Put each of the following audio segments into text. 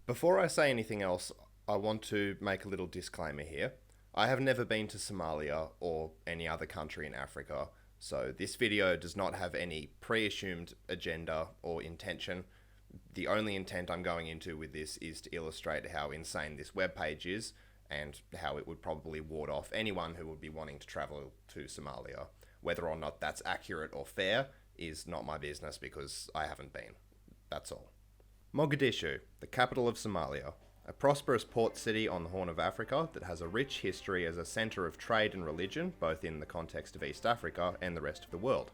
Before I say anything else, I want to make a little disclaimer here. I have never been to Somalia or any other country in Africa, so this video does not have any pre-assumed agenda or intention. The only intent I'm going into with this is to illustrate how insane this webpage is and how it would probably ward off anyone who would be wanting to travel to Somalia. Whether or not that's accurate or fair is not my business because I haven't been. That's all. Mogadishu, the capital of Somalia, a prosperous port city on the Horn of Africa that has a rich history as a centre of trade and religion, both in the context of East Africa and the rest of the world.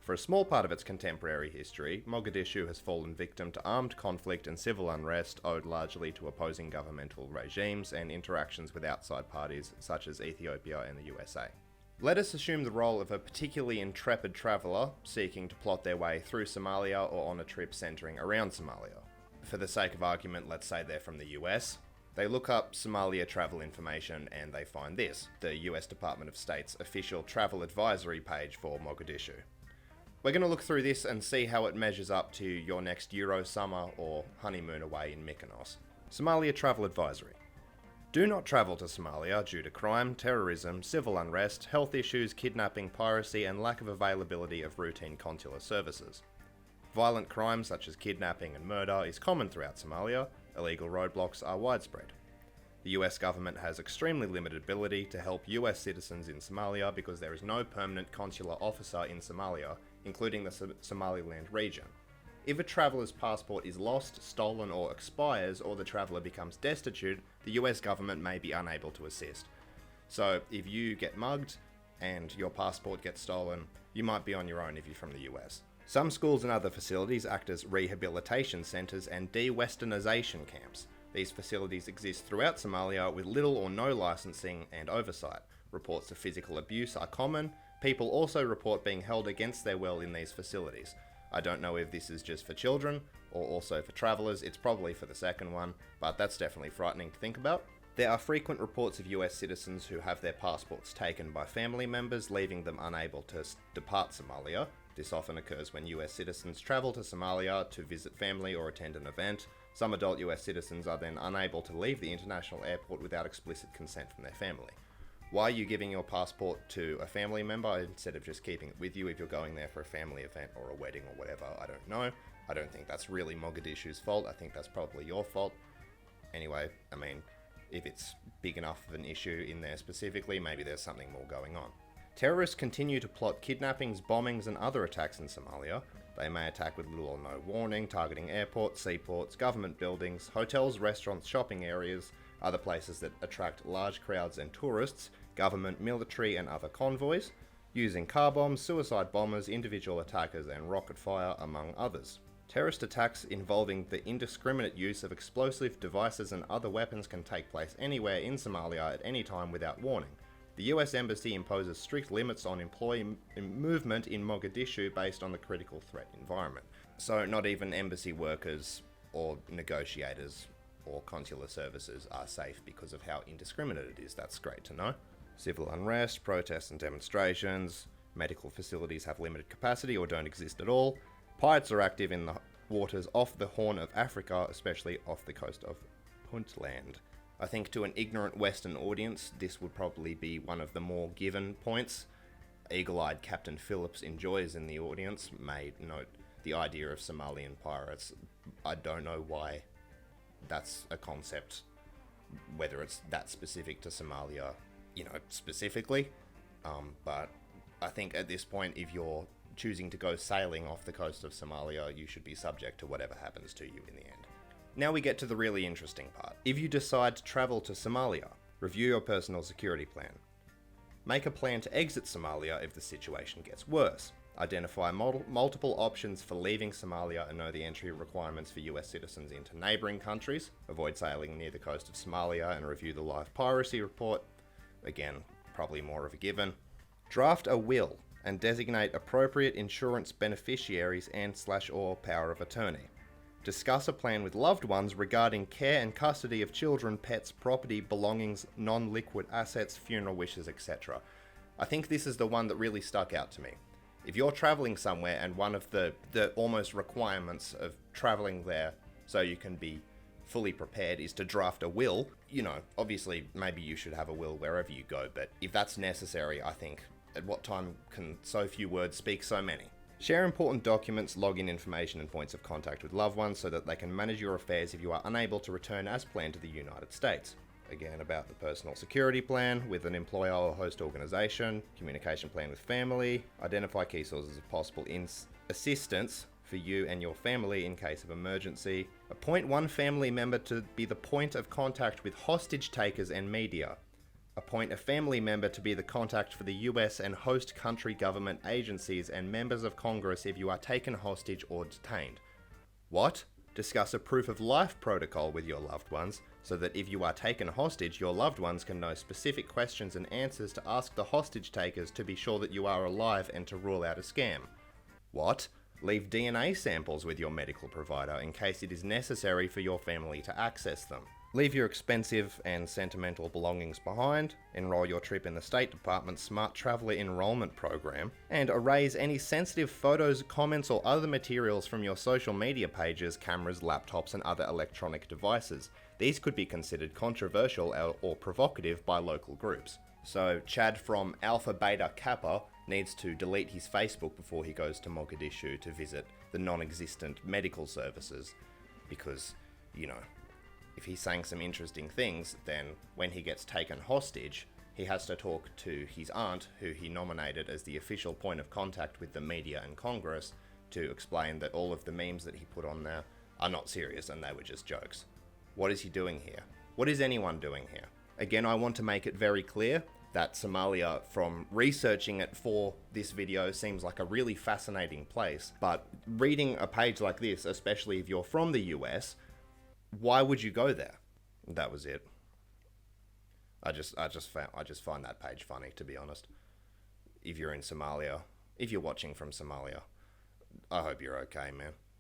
For a small part of its contemporary history, Mogadishu has fallen victim to armed conflict and civil unrest owed largely to opposing governmental regimes and interactions with outside parties such as Ethiopia and the USA. Let us assume the role of a particularly intrepid traveller seeking to plot their way through Somalia or on a trip centring around Somalia. For the sake of argument, let's say they're from the US. They look up Somalia travel information and they find this, the US Department of State's official travel advisory page for Mogadishu. We're going to look through this and see how it measures up to your next Euro summer or honeymoon away in Mykonos. Somalia Travel Advisory. Do not travel to Somalia due to crime, terrorism, civil unrest, health issues, kidnapping, piracy, and lack of availability of routine consular services. Violent crime such as kidnapping and murder is common throughout Somalia. Illegal roadblocks are widespread. The US government has extremely limited ability to help US citizens in Somalia because there is no permanent consular officer in Somalia, including the Somaliland region. If a traveller's passport is lost, stolen, or expires, or the traveller becomes destitute, the US government may be unable to assist. So, if you get mugged and your passport gets stolen, you might be on your own if you're from the US. Some schools and other facilities act as rehabilitation centres and de-westernisation camps. These facilities exist throughout Somalia with little or no licensing and oversight. Reports of physical abuse are common. People also report being held against their will in these facilities. I don't know if this is just for children or also for travellers. It's probably for the second one, but that's definitely frightening to think about. There are frequent reports of US citizens who have their passports taken by family members, leaving them unable to depart Somalia. This often occurs when US citizens travel to Somalia to visit family or attend an event. Some adult US citizens are then unable to leave the international airport without explicit consent from their family. Why are you giving your passport to a family member instead of just keeping it with you if you're going there for a family event or a wedding or whatever? I don't know. I don't think that's really Mogadishu's fault. I think that's probably your fault. Anyway, I mean, if it's big enough of an issue in there specifically, maybe there's something more going on. Terrorists continue to plot kidnappings, bombings, and other attacks in Somalia. They may attack with little or no warning, targeting airports, seaports, government buildings, hotels, restaurants, shopping areas, other places that attract large crowds and tourists, government, military, and other convoys, using car bombs, suicide bombers, individual attackers, and rocket fire, among others. Terrorist attacks involving the indiscriminate use of explosive devices and other weapons can take place anywhere in Somalia at any time without warning. The US Embassy imposes strict limits on employee movement in Mogadishu based on the critical threat environment. So not even embassy workers or negotiators or consular services are safe because of how indiscriminate it is. That's great to know. Civil unrest, protests and demonstrations, medical facilities have limited capacity or don't exist at all. Pirates are active in the waters off the Horn of Africa, especially off the coast of Puntland. I think to an ignorant Western audience, this would probably be one of the more given points. Eagle-eyed Captain Phillips enjoys in the audience may note the idea of Somalian pirates. I don't know why that's a concept, whether it's that specific to Somalia, specifically. But I think at this point, if you're choosing to go sailing off the coast of Somalia, you should be subject to whatever happens to you in the end. Now we get to the really interesting part. If you decide to travel to Somalia, review your personal security plan. Make a plan to exit Somalia if the situation gets worse. Identify multiple options for leaving Somalia and know the entry requirements for US citizens into neighbouring countries. Avoid sailing near the coast of Somalia and review the live piracy report. Again, probably more of a given. Draft a will and designate appropriate insurance beneficiaries and/or power of attorney. Discuss a plan with loved ones regarding care and custody of children, pets, property, belongings, non-liquid assets, funeral wishes, etc. I think this is the one that really stuck out to me. If you're traveling somewhere and one of the almost requirements of traveling there so you can be fully prepared is to draft a will. You know, obviously, maybe you should have a will wherever you go, but if that's necessary, I think, at what time can so few words speak so many? Share important documents, log in information and points of contact with loved ones so that they can manage your affairs if you are unable to return as planned to the United States. Again, about the personal security plan with an employer or host organization, communication plan with family, identify key sources of possible assistance for you and your family in case of emergency, appoint one family member to be the point of contact with hostage takers and media, appoint a family member to be the contact for the US and host country government agencies and members of Congress if you are taken hostage or detained. What? Discuss a proof of life protocol with your loved ones so that if you are taken hostage, your loved ones can know specific questions and answers to ask the hostage takers to be sure that you are alive and to rule out a scam. What? Leave DNA samples with your medical provider in case it is necessary for your family to access them. Leave your expensive and sentimental belongings behind, enroll your trip in the State Department's Smart Traveler Enrollment Program, and erase any sensitive photos, comments, or other materials from your social media pages, cameras, laptops, and other electronic devices. These could be considered controversial or provocative by local groups. So, Chad from Alpha Beta Kappa needs to delete his Facebook before he goes to Mogadishu to visit the non-existent medical services, because, you know, if he's saying some interesting things, then when he gets taken hostage, he has to talk to his aunt, who he nominated as the official point of contact with the media and Congress, to explain that all of the memes that he put on there are not serious and they were just jokes. What is he doing here? What is anyone doing here? Again, I want to make it very clear that Somalia, from researching it for this video, seems like a really fascinating place, but reading a page like this, especially if you're from the US, why would you go there? That was it. I just find that page funny, to be honest. If you're in Somalia, if you're watching from Somalia, I hope you're okay, man.